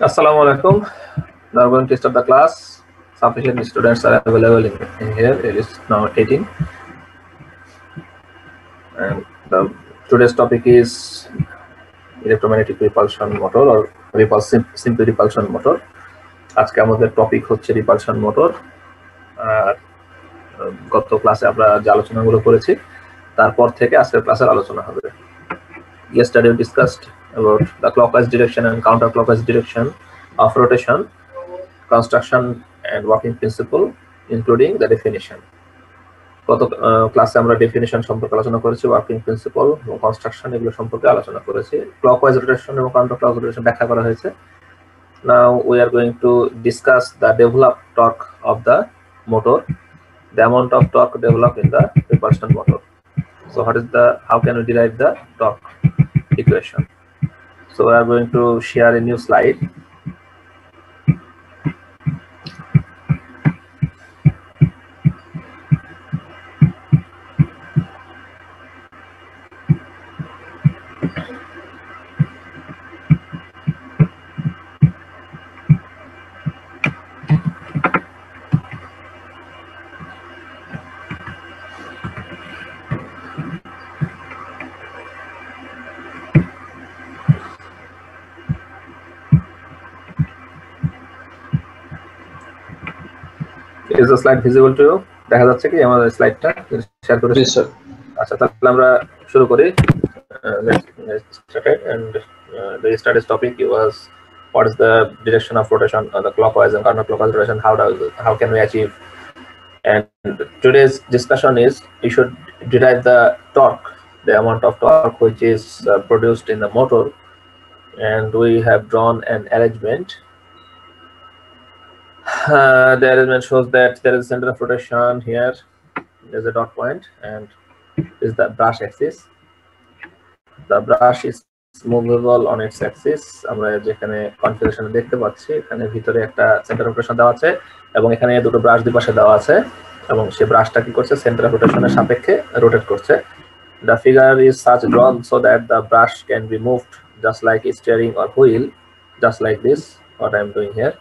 Assalamu alaikum. Now we're going to start the class. Sufficient students are available in here. It is now 18. And today's topic is electromagnetic repulsion motor or simple repulsion motor. আজকে আমাদের topic হচ্ছে repulsion motor. আর গত ক্লাসে আমরা যে আলোচনাগুলো করেছি তারপর থেকে আজকের ক্লাসের আলোচনা হবে। Yesterday we discussed about the clockwise direction and counterclockwise direction of rotation, construction and working principle, including the definition. গত ক্লাসে আমরা ডেফিনিশন সম্পর্কে আলোচনা করেছি, ওয়ার্কিং প্রিন্সিপল এবং কনস্ট্রাকশন এগুলো সম্পর্কে আলোচনা করেছি। ক্লকওয়াইজ রোটেশন এবং কাউন্টারক্লকওয়াইজ রোটেশন ব্যাখ্যা করা হয়েছে। Now we are going to discuss the developed torque of the motor, the amount of torque developed in the repulsion motor. So how can we derive the torque equation? So we are going to share a new slide. Is the slide visible to you? দেখা যাচ্ছে কি আমাদের স্লাইডটা share করে? জি sir. আচ্ছা, তাহলে আমরা শুরু করি। Let's start it. And the yesterday's topic was what is the direction of rotation, the clockwise and counterclockwise rotation, how can we achieve. And today's discussion is we should derive the torque, the amount of torque which is produced in the motor, and we have drawn an arrangement. The arrangement shows that there is a center of rotation here. There's a dot point, and this is the brush axis. The brush is movable on its axis. আমরা যেখানে configuration দেখতে পাচ্ছি এখানে ভিতরে একটা centre of rotation দেওয়া আছে এবং এখানে দুটো ব্রাশ দুই পাশে দেওয়া আছে এবং সেই ব্রাশটা কি করছে সেন্টার অফ রোটেশনের সাপেক্ষে রোটেট করছে। The figure is such drawn so that the brush can be moved just like a steering or wheel, just like this what I am doing here.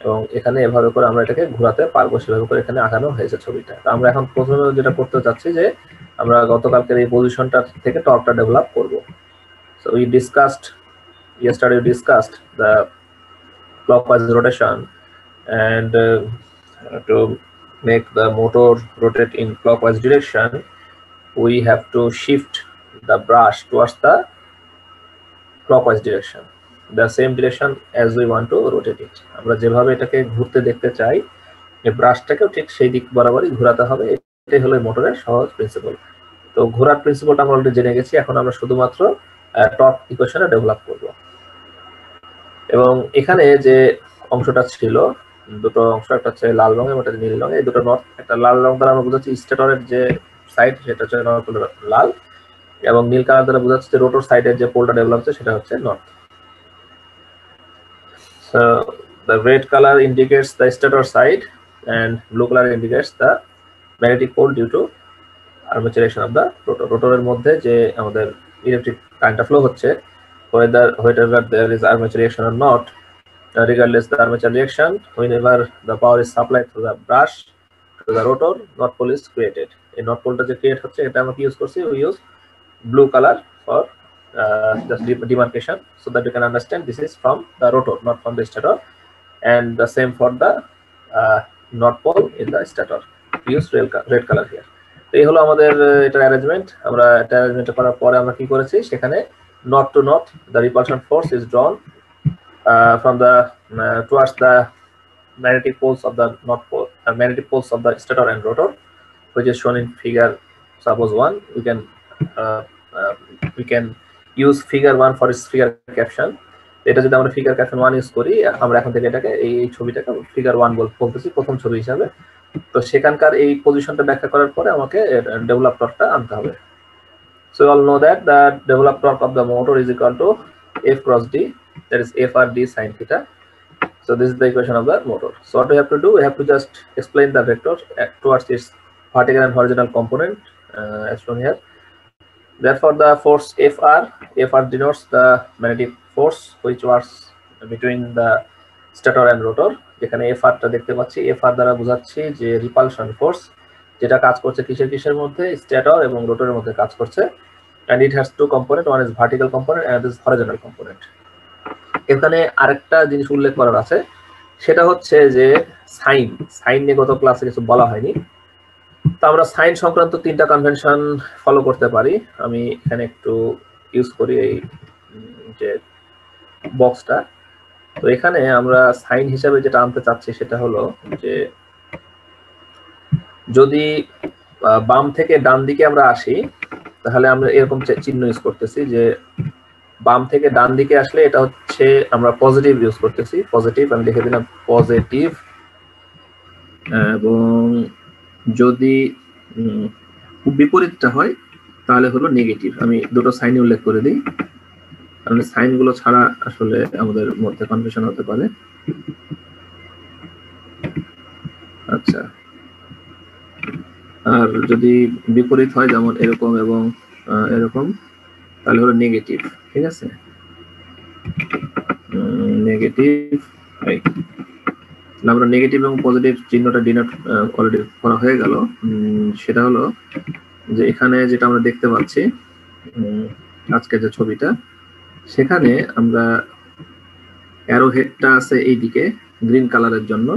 এবং এখানে এভাবে করে আমরা এটাকে ঘোরাতে পারবো, সেভাবে করে এখানে আঁকানো হয়েছে ছবিটা। তো আমরা এখন প্রথমে যেটা করতে যাচ্ছি যে আমরা গতকালকের এই পজিশনটা থেকে টর্কটা ডেভেলপ করব। So we discussed the clockwise rotation, and to make the motor rotate in clockwise direction we have to shift the brush towards the clockwise direction, the same direction as we want to rotate it. আমরা যেভাবে এটাকে ঘুরতে দেখতে চাই এই ব্রাশটাকেও ঠিক সেই দিক বরাবরই ঘোরাতে হবে। এটাই হলো মোটরের সহজ প্রিন্সিপাল। তো ঘোরার প্রিন্সিপালটা আমরা অলরেডি জেনে গেছি, এখন আমরা শুধুমাত্র টর্ক ইকুয়েশনে ডেভেলপ করব। এবং এখানে যে অংশটা ছিল দুটো অংশ, একটা হচ্ছে লাল রঙের একটা নীল রঙের, এই দুটো নর্থ, একটা লাল রং দ্বারা আমরা বোঝাচ্ছি স্টেটরের যে সাইড সেটা হচ্ছে নর্থ লাল, এবং নীল কালার দ্বারা বোঝাচ্ছে যে রোটর সাইডের যে পোলটা ডেভেলপ হচ্ছে সেটা হচ্ছে north. So the red color indicates the stator side and blue color indicates the magnetic pole due to armature action of the rotor. রোটরের মধ্যে যে আমাদের ইলেকট্রিক কারেন্টটা ফ্লো হচ্ছে, whether there is armature reaction or not, regardless the armature reaction, whenever the power is supplied to the brush to the rotor, north pole is created. এই north pole টা যে create হচ্ছে এটা আমরা কি use করছি, we use blue color for just demarcation, so that you can understand this is from the rotor, not from the stator, and the same for the north pole in the stator. We use red color here. তো এই হলো আমাদের এটার arrangement. আমরা এটা arrangement করার পরে আমরা কি করেছি, সেখানে north to north the repulsion force is drawn from the towards the magnetic poles of the north pole, magnetic poles of the stator and rotor, which is shown in figure suppose 1. We can use figure 1 for its figure caption. এটা যদি আমরা figure caption 1 use করি, আমরা এখন থেকে এটাকে এই ছবিটাকে ফিগার 1 বলতেছি প্রথম ছবি হিসাবে। তো সেখানকার এই পজিশনটা ব্যাখ্যা করার পরে আমাকে ডেভেলপ টর্কটা আনতে হবে। So you all know that the developed torque of the motor is equal to F cross D, that is FRD sin theta. So this is the equation of the motor. So what we have to do, we have to just explain the vector towards its vertical and horizontal component as shown here. Therefore the force FR denotes the magnetic force which works between the stator and rotor. যেখানে FR টা দেখতে পাচ্ছি, FR দ্বারা বোঝাচ্ছি যে repulsion force, যেটা কাজ করছে কিসের মধ্যে, স্টেটর এবং রোটরের মধ্যে কাজ করছে। and it has two component, one is vertical component and this is horizontal component. এখানে আরেকটা জিনিস উল্লেখ করার আছে, সেটা হচ্ছে যে সাইন নিয়ে গত ক্লাসে কিছু বলা হয়নি। তো আমরা সাইন সংক্রান্ত তিনটা কনভেনশন ফলো করতে পারি। আমি এখানে একটু ইউজ করি এই যে বক্সটা। তো এখানে আমরা সাইন হিসাবে যেটা আনতে চাচ্ছি সেটা হলো যে যদি বাম থেকে ডান দিকে আমরা আসি, তাহলে আমরা এরকম চিহ্ন ইউজ করতেছি যে বাম থেকে ডান দিকে আসলে এটা হচ্ছে আমরা পজিটিভ ইউজ করতেছি, পজিটিভ আমি লিখে দিলাম পজিটিভ। এবং যদি বিপরীতটা হয় তাহলে হলো নেগেটিভ। আমি দুটো সাইন উল্লেখ করে দিই, কারণ সাইনগুলো ছাড়া আসলে আমাদের মধ্যে কনফিউশন হতে পারে। আচ্ছা, আর যদি বিপরীত হয় যেমন এরকম এবং এরকম, তাহলে হলো নেগেটিভ। ঠিক আছে, নেগেটিভ। আমরা নেগেটিভ এবং পজিটিভ চিহ্নটা ডিনোট অলরেডি করা হয়ে গেল। সেটা হলো যে এখানে যেটা আমরা দেখতে পাচ্ছি আজকে যে ছবিটা, সেখানে আমরা অ্যারো হেডটা আছে এইদিকে গ্রিন কালারের জন্য,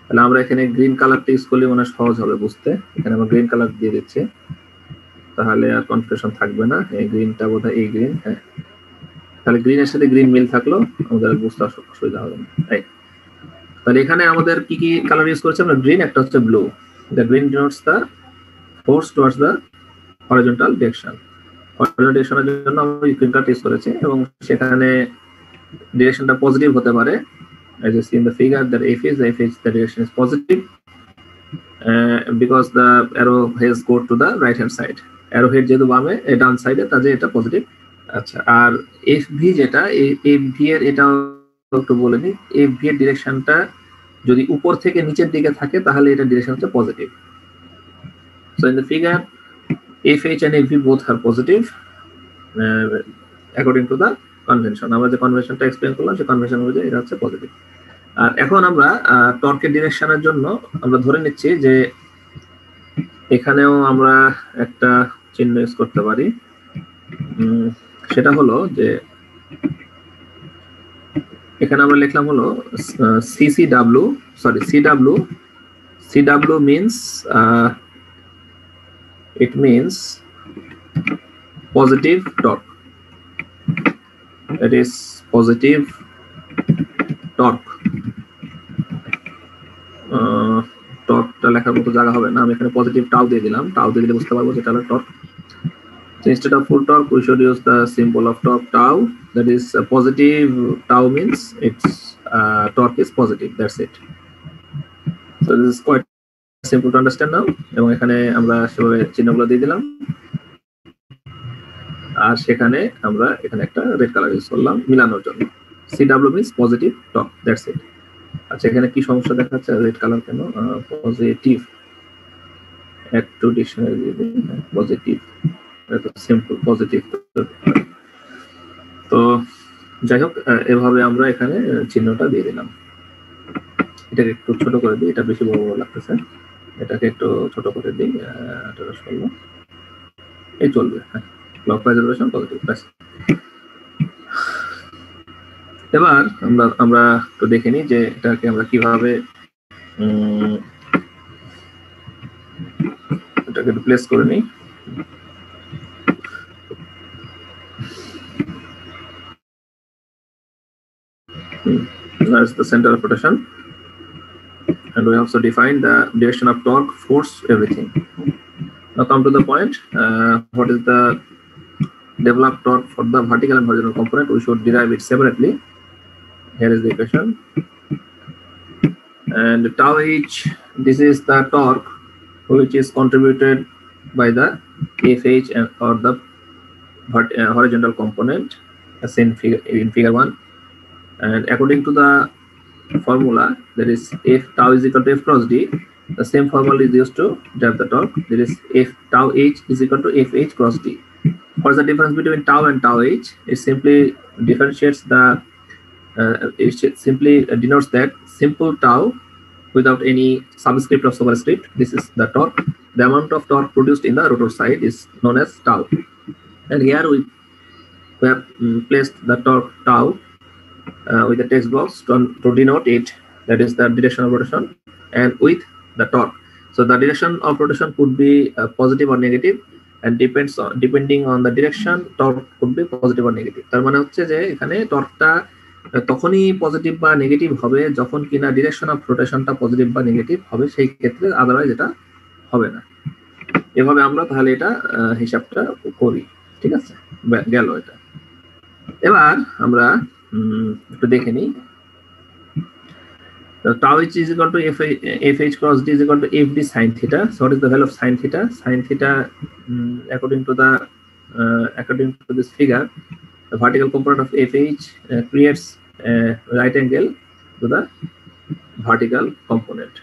তাহলে আমরা এখানে গ্রিন কালারটা ইউজ করলে মনে সহজ হবে বুঝতে। এখানে আমরা গ্রিন কালার দিয়ে দিচ্ছি, তাহলে আর কনফিউশন থাকবে না। এই গ্রিনটা বোধহয় এই গ্রিন, হ্যাঁ, তাহলে গ্রিনের সাথে গ্রিন মিল থাকলো, আমাদের বুঝতে অসুবিধা হবে না। তাহলে এখানে আমাদের কি কি কালার ইউজ করছে আমরা, গ্রিন, একটা হচ্ছে blue. The green denotes the force towards the horizontal direction. Horizontal ডিরেকশনের জন্য আমরা গ্রিন কালার ইউজ করেছি, এবং সেখানে ডিরেকশনটা পজিটিভ হতে পারে। As you see in the figure, that the direction is positive because the arrow has go to the right hand side. Arrow head যেহেতু বামে, ডান সাইডে, তাহলে এটা পজিটিভ। আচ্ছা, আর FV যেটা, FV এর এটাও একটু বলে দিই। FV এর ডিরেকশনটা যদি উপর থেকে নিচের দিকে থাকে তাহলে এটা ডিরেকশন হচ্ছে positive. So in the figure, FH and FV both are positive according to the convention. আমরা যে কনভেনশনটা এক্সপ্লেইন করলাম সেই কনভেনশন অনুযায়ী এটা হচ্ছে পজিটিভ। আর এখন আমরা টর্কের ডিরেকশনের জন্য আমরা ধরে নিচ্ছি যে এখানেও আমরা একটা চিহ্ন ইউজ করতে পারি, সেটা হলো যে এখানে আমরা লিখলাম হলো CCW, sorry CW, CW means it means positive torque, it is positive torque. টর্কটা লেখার মতো জায়গা হবে না, আমি এখানে পজিটিভ টাউ দিয়ে দিলাম, টাউ দিয়ে দিলে বুঝতে পারবো যেটা হলো torque. So instead of full torque we should use the symbol of torque tau, that is positive tau means its torque is positive, that's it. So this is quite simple to understand now, এবং এখানে আমরা সেভাবে চিহ্নগুলো দিয়ে দিলাম, আর সেখানে আমরা এখানে একটা রেড কালার ইউজ করলাম মিলানোর জন্য। CW means positive torque, that's it. আচ্ছা এখানে কি সমস্যা দেখাচ্ছে, রেড কালার কেন? পজিটিভ, অ্যাড টু ডিকশনারি দিয়ে দিন পজিটিভ, এটা সিম্পল পজিটিভ। তো যাই হোক, এভাবে আমরা এখানে চিহ্নটা দিয়ে দিলাম। এটাকে একটু ছোট করে দিই, এটা বেশি বড় বড় লাগতেছে, এটাকে একটু ছোট করে দিই, 18 এই চলবে। হ্যাঁ, ক্লকওয়াইজ রোটেশন পজিটিভ, ব্যাস। এবার আমরা একটু দেখে নিই যে এটাকে আমরা কিভাবে এটাকে রিপ্লেস করে নিই। That's the center of rotation, and we also define the direction of torque, force, everything. Now come to the point, what is the developed torque for the vertical and horizontal component? We should derive it separately. Here is the equation, and tau h, this is the torque which is contributed by the FH or the horizontal component as in figure 1, and according to the formula, there is F tau is equal to F cross D. The same formula is used to derive the torque. There is F tau h is equal to FH cross D. What is the difference between tau and tau h? It simply differentiates the it simply denotes that simple tau without any subscript or superscript. This is the torque. The amount of torque produced in the rotor side is known as tau. And here we have placed the torque tau with the text box to denote it, that is the direction of rotation, and with the torque. So the direction of rotation could be positive or negative, and depending on the direction, torque could be positive or negative. তার মানে হচ্ছে যে এখানে টর্কটা তখনই positive বা negative হবে যখন কিনা ডিরেকশন অফ রোটেশনটা পজিটিভ বা নেগেটিভ হবে, সেই ক্ষেত্রে আদারওয়াইজ এটা হবে না। এভাবে আমরা তাহলে এটা হিসাবটা করি, ঠিক আছে, গেল এটা। এবার আমরা একটু দেখে নিই, tau h is equal to fh cross d is equal to fd sin theta. So what is the value of sin theta? Sin theta, according to this figure, the vertical component of fh creates a right angle to the vertical component,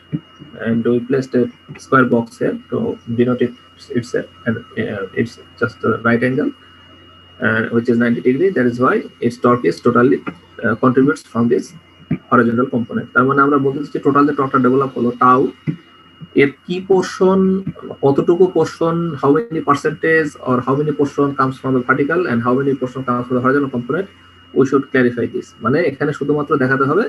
and we placed a square box here to denote it itself, and it's just a right angle, which is 90 degree. That is why its torque is totally contributes from this horizontal component. তার মানে আমরা বলতে চাচ্ছি total যে টর্কটা develop হলো tau, এর কি portion, কতটুকু portion, how many percentage or how many portion comes from the vertical and how many portion comes from the horizontal component, we should clarify this. মানে এখানে শুধুমাত্র দেখাতে হবে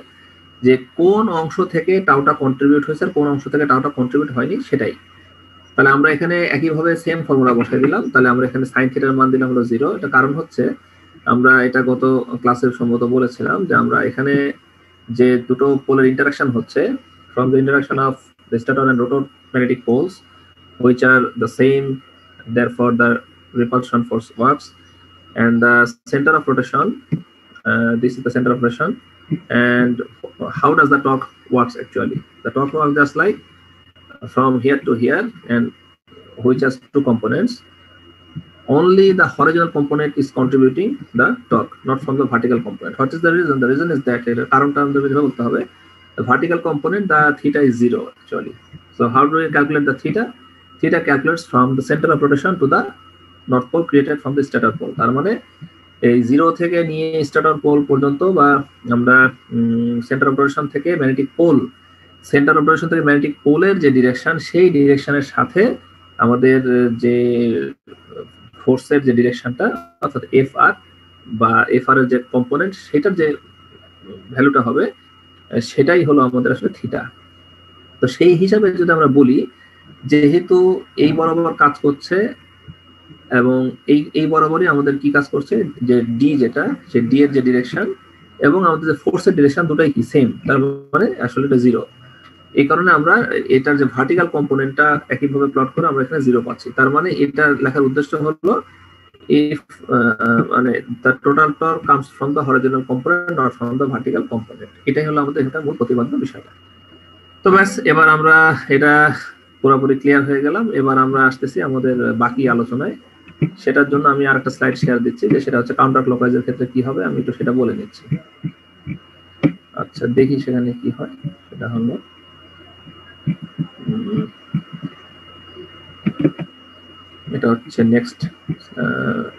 যে কোন অংশ থেকে টাউটা কন্ট্রিবিউট হয়েছে আর কোন অংশ থেকে টাউটা কন্ট্রিবিউট হয়নি, সেটাই। তাহলে আমরা এখানে একইভাবে সেম ফর্মুলা বসাই দিলাম। তাহলে আমরা এখানে সাইন থিটার মান দিলাম হলো 0। এটা কারণ হচ্ছে আমরা এটা গত ক্লাসের সম্ভবত বলেছিলাম যে আমরা এখানে যে দুটো পোলের ইন্টারাকশন হচ্ছে, from the interaction of the stator and rotor magnetic poles which are the same, therefore the repulsion force works, and the center of rotation, this is the center of rotation. And how does the torque works actually? The torque works just like from here to here, and which has two components. Only the horizontal component is contributing the torque, not from the vertical component. What is the reason? The reason is that the vertical component, the theta is 0 actually. So how do we calculate the theta? Theta calculates from the center of rotation to the north pole created from the stator pole. তার মানে এই 0 থেকে নিয়ে স্ট্যাটর pole পর্যন্ত, বা আমরা centre of rotation থেকে magnetic pole, centre of rotation থেকে ম্যাগনেটিক পোলের যে ডিরেকশন, সেই ডিরেকশনের সাথে আমাদের যে ফোর্সের যে ডিরেকশনটা অর্থাৎ এফ আর বা এফ আর এর যে কম্পোনেন্ট সেটার যে ভ্যালুটা হবে সেটাই হলো আমাদের আসলে থিটা। তো সেই হিসাবে যদি আমরা বলি যেহেতু এই বরাবর কাজ করছে এবং এই বরাবরই আমাদের কি কাজ করছে যে ডি যেটা সে ডি এর যে ডিরেকশন এবং আমাদের যে ফোর্সের ডিরেকশন দুটাই কি সেম, তার মানে আসলে এটা জিরো। এই কারণে আমরা এটার যে ভার্টিক্যাল কম্পোনেন্টটা একইভাবে প্লট করে আমরা এখানে জিরো পাচ্ছি। তার মানে এটা লেখার উদ্দেশ্য হলো if মানে the total torque comes from the horizontal component or from the vertical component, এটাই হলো আমাদের এখানে মূল প্রতিপাদ্য বিষয়টা। তো ব্যাস, এবার আমরা এটা পুরোপুরি ক্লিয়ার হয়ে গেলাম। এবার আমরা আসতেছি আমাদের বাকি আলোচনায়। সেটার জন্য আমি আরেকটা স্লাইড শেয়ার দিচ্ছি, যে সেটা হচ্ছে কাউন্টার ক্লকওয়াইজের ক্ষেত্রে কি হবে, আমি একটু সেটা বলে নিচ্ছি। আচ্ছা, দেখি সেখানে কি হয়। সেটা হলো এটা হচ্ছে নেক্সট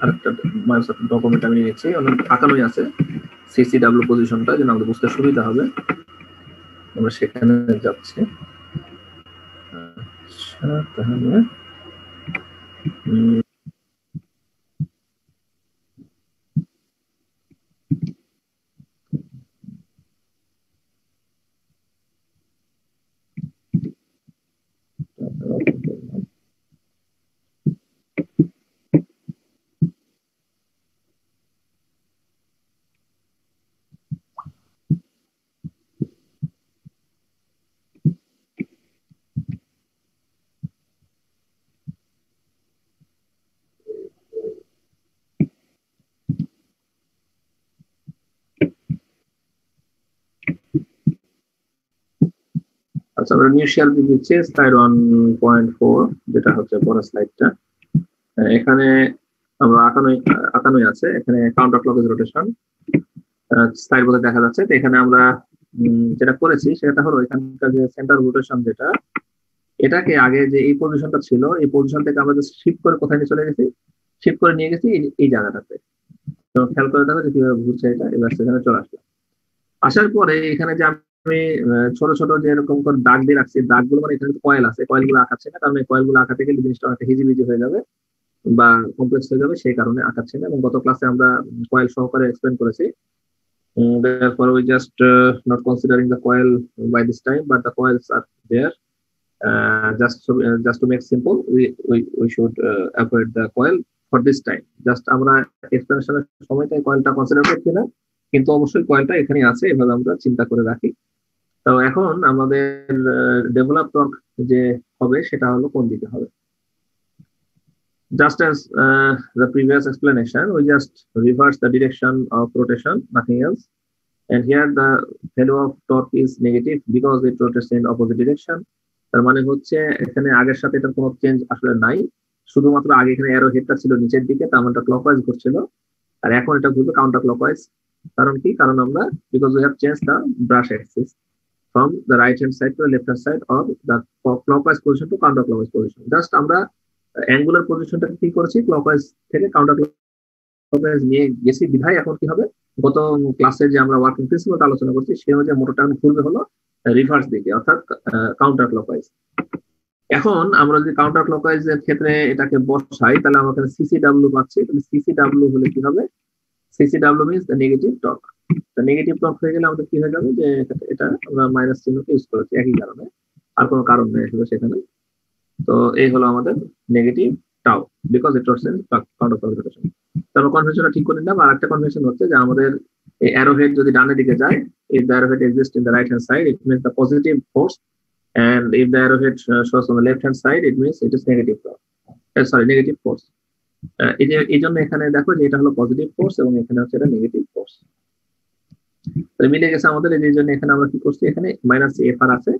আরেকটা মাইক্রোসফট ডকুমেন্ট আমি নিয়েছি, অনেক আঁকানোই আছে সিসিডাব্লিউ পজিশনটা, যেন আমাদের বুঝতে সুবিধা হবে। আমরা সেখানে যাচ্ছি। আচ্ছা, তাহলে আচ্ছা, আমরা নিউ শেয়ার দিচ্ছি স্লাইড 1.4, যেটা হচ্ছে পরের স্লাইডটা। এখানে আমরা আঁকানোই আছে, এখানে কাউন্টার ক্লকওয়াইজ রোটেশন স্লাইড বলে দেখা যাচ্ছে। তো এখানে আমরা যেটা করেছি সেটা হলো এখানকার যে সেন্টার রোটেশন যেটা, এটাকে আগে যে এই পজিশনটা ছিল এই পজিশন থেকে আমরা জাস্ট শিফট করে কোথায় নিয়ে চলে গেছি, শিফট করে নিয়ে গেছি এই জায়গাটাতে। তো খেয়াল করে দেখো যে কিভাবে ঘুরছে এটা। এবার সেখানে চলে আসলাম। আসার পরে এখানে যে আমি ছোট ছোট যে এরকম করে দাগ দিয়ে রাখছি, দাগগুলো মানে এখানে কয়েল আছে, কয়েলগুলো আঁকাচ্ছে না, কারণ এই কয়েলগুলো আঁকাতে গেলে জিনিসটা অনেকটা হিজিবিজি হয়ে যাবে বা কমপ্লেক্স হয়ে যাবে, সেই কারণে আঁকাচ্ছে না। এবং গত ক্লাসে আমরা কয়েল সহকারে এক্সপ্লেন করেছি। Therefore, we just not considering the coil by this time, but the coils are there. Just to make simple, we should avoid the coil for this time. Just আমরা এক্সপ্লেনেশনের সময়টাই কয়েলটা কনসিডার করছি না, কিন্তু অবশ্যই কয়েলটা এখানে আছে, এভাবে আমরা চিন্তা করে রাখি। তো এখন আমাদের ডেভেলপ টর্ক যে হবে সেটা হলো কোন দিকে হবে। Just as the previous explanation, we just reverse the direction of rotation, nothing else. And here the value of torque is negative because it rotates in opposite direction. তার মানে হচ্ছে এখানে আগের সাথে এটার কোনো চেঞ্জ আসলে নাই, শুধুমাত্র আগে এখানে অ্যারো হেডটা ছিল নিচের দিকে, তার মানে ক্লকওয়াইজ ঘুরছিল, আর এখন এটা ঘুরবে কাউন্টার ক্লকওয়াইজ। কারণ কি? কারণ আমরা because we have change the brush Axis from the right hand side to the left hand side or the clockwise position to counter clockwise position. Just আমরা অ্যাঙ্গুলার পজিশনটা কি করেছি, ক্লকওয়াইজ থেকে কাউন্টার ক্লকওয়াইজ নিয়ে গেছি বিধায় এখন কি হবে, গত ক্লাসে যে আমরা ওয়ার্কিং প্রিন্সিপাল আলোচনা করছি সেই অনুযায়ী মোটরটা ঘুরবে হলো রিভার্স দিকে, অর্থাৎ কাউন্টার ক্লকওয়াইজ। এখন আমরা যদি কাউন্টার ক্লকওয়াইজ এর ক্ষেত্রে এটাকে বসাই, তাহলে আমরা এখানে সিসিডাব্লিউ পাচ্ছি। তাহলে সিসিডাব্লিউ হলে কি হবে, CCW means the negative torque. Negative torque হয়ে গেলে আমাদের কি হয়ে যাবে, যে এটা আমরা মাইনাস চিহ্নকে ইউজ করেছি একই কারণে, আর কোনো কারণ নেই আসলে সেখানে। তো এই হলো আমাদের negative tau because it rotates in counter clockwise rotation. তারপর কনভেনশনটা ঠিক করে নিলাম। আর একটা কনভেনশন হচ্ছে যে আমাদের এই অ্যারো হেড যদি ডানের দিকে যায়, if the arrow head exists in the right hand side it means the positive force, and if the arrow head shows on the left hand side it means it is negative torque, negative force. এই জন্য এখানে দেখো যে এটা হলো positive force এবং এখানে হচ্ছে এটা নেগেটিভ ফোর্স। মিলে গেছে আমাদের। এই জন্য এখানে আমরা কি করছি, এখানে মাইনাস এফ আর আছে,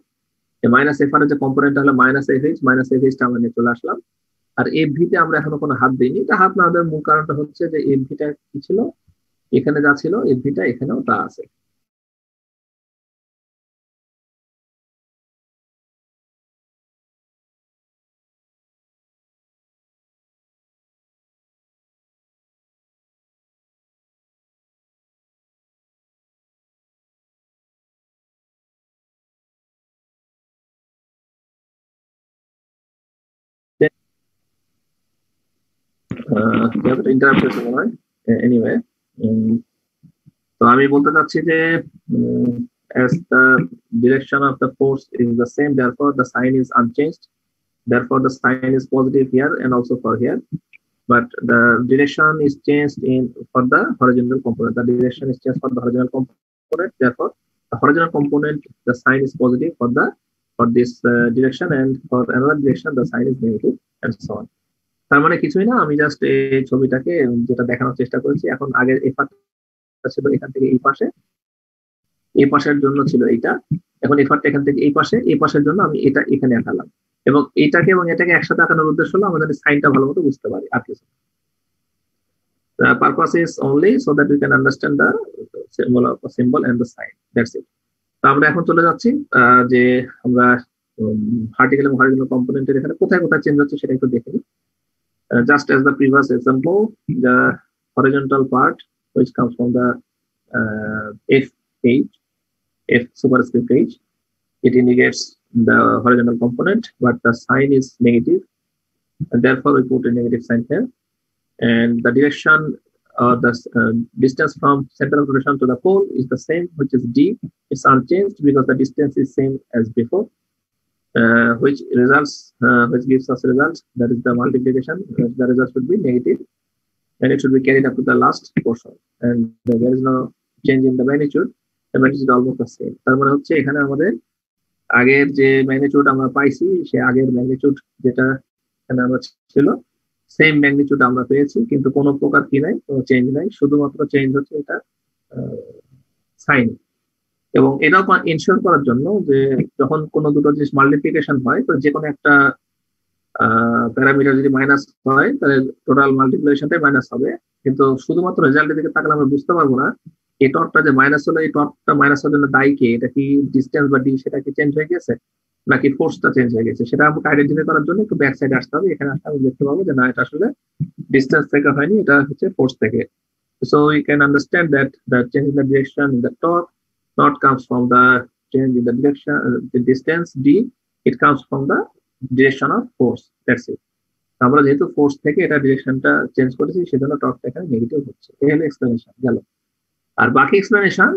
মাইনাস এফ আর এর যে কম্পোনেন্ট হলো minus F H, minus F এইচটা আমরা নিয়ে চলে আসলাম। আর এফ ভিতে আমরা এখনো কোনো হাত দিইনি। এটা হাত না দেওয়ার মূল কারণটা হচ্ছে যে এফ ভিটা কি ছিল, এখানে যা ছিল এফ ভিটা এখানেও তা আছে। ইন্টারাপ্ট হয়েছে মনে হয়। এনিওয়ে, তো আমি বলতে চাচ্ছি যে as the direction of the force is the same, therefore the sign is unchanged, therefore the sign is positive here and also for here, but the direction is changed in for the horizontal component. The direction is changed for the horizontal component, therefore the horizontal component the sign is positive for this direction, and for another direction the sign is negative, and so on. তার মানে কিছুই না, আমি just এই ছবিটাকে যেটা দেখানোর চেষ্টা করেছি। এখন আগে এই পাশটা ছিল এখান থেকে এই পাশে, এই পাশের জন্য ছিল এইটা, এখন এই পাশটা এখান থেকে এই পাশে, এই পাশের জন্য আমি এটা এখানে আঁকালাম, এবং এইটাকে এবং এটাকে একসাথে আঁকানোর উদ্দেশ্য হলো আমাদের সাইনটা ভালো মতো বুঝতে পারি আর কিছু। The purpose is only so that we can understand the symbol and the sign. That's it. তো আমরা এখন চলে যাচ্ছি যে আমরা ভার্টিক্যাল এবং হরিজন্টাল কম্পোনেন্টের এখানে কোথায় কোথায় চেঞ্জ হচ্ছে সেটা একটু দেখে নিই। Just as the previous example, the horizontal part which comes from the F page, F superscript page, it indicates the horizontal component, but the sign is negative, and therefore we put a negative sign here. And the direction or the distance from center of rotation to the pole is the same, which is d. It's unchanged because the distance is same as before, which gives us results, that is the multiplication. The result should be negative, and it should be carried up to the last portion, and there is no change in the magnitude. The magnitude is almost the same. তার মানে হচ্ছে এখানে আমাদের আগের যে magnitude আমরা পাইছি, সে আগের ম্যাগনিটিউড যেটা এখানে আমরা ছিল, সেম ম্যাগনিটিউড আমরা পেয়েছি, কিন্তু কোনো প্রকার কি নাই, কোনো চেঞ্জ নাই, শুধুমাত্র চেঞ্জ হচ্ছে এটা সাইন। এবং এটাও ইনশিওর করার জন্য যে যখন কোনো দুটো জিনিস মাল্টিপ্লিকেশন হয়, তো যে কোনো একটা প্যারামিটার যদি মাইনাস হয় তাহলে টোটাল মাল্টিপ্লিকেশনটাই মাইনাস হবে, কিন্তু শুধুমাত্র রেজাল্টের দিকে তাকালে আমরা বুঝতে পারবো না এই টপটা যে মাইনাস হলো, এই টপটা মাইনাস হওয়ার জন্য দায়ী কে, এটা কি ডিস্টেন্স বা ডি সেটা কি চেঞ্জ হয়ে গেছে নাকি ফোর্সটা চেঞ্জ হয়ে গেছে, সেটা আমাকে আইডেন্টিফাই করার জন্য একটু ব্যাক সাইডে আসতে হবে। এখানে আসলে আমি দেখতে পাবো যে না, এটা আসলে ডিস্টেন্স থেকে হয়নি, এটা হচ্ছে ফোর্স থেকে। So we can understand that the change in the direction in the torque not comes from the change in the direction, the distance d, it comes from the direction of force. That's it. আমরা যেহেতু force থেকে এটা ডিরেকশনটা change করেছি, সেজন্য টর্কটা এখানে negative হচ্ছে। এই হলো এক্সপ্লেনেশন গেল। আর বাকি explanation,